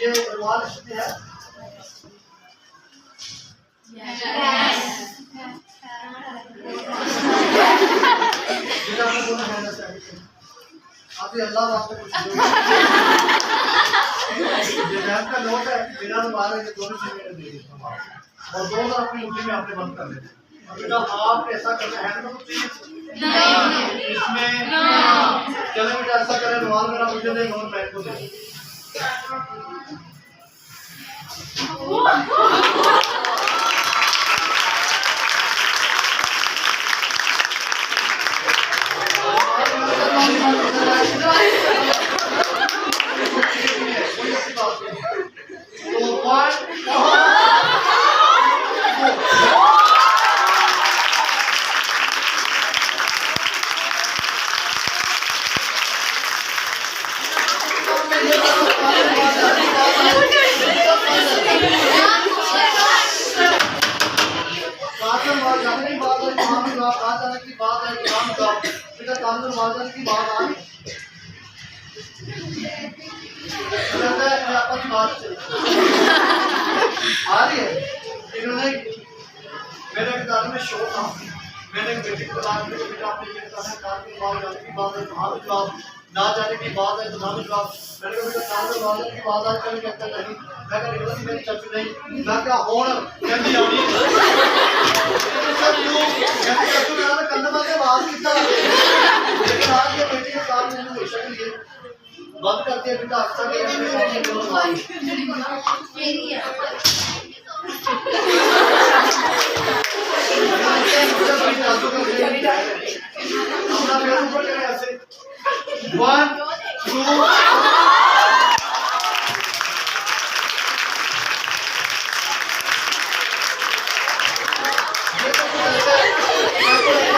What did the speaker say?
ये सवाल इसमें है अभी अल्लाह वास्ते कुछ का नोट है बिना मारे के दोनों से मेरे दे और दोनों अपनी उंगली में आपने बंद कर लेते बेटा आप ऐसा करना है तो इसमें चले बेटा ऐसा करें रुमाल मेरा मुझे दे नोट बैग को दे इन्होंने मेरे किताब में शो था मैंने बेटी को बताया कि बेटा आपने ये बताया कार की बात जाने की बात है तुम्हारा जवाब ना जाने की बात है तुम्हारा जवाब मैंने कहा बेटा कार में बात की बात आज कल कहता नहीं मैं कहा निकल मेरी चर्च नहीं मैं क्या होड़ कहती आनी सब लोग कहते हैं तो यार कन्नवा के आवाज कितना लेकिन आज ये बेटी के साथ मैंने हमेशा के लिए बंद करती है बेटा अच्छा के सामने करो One, two,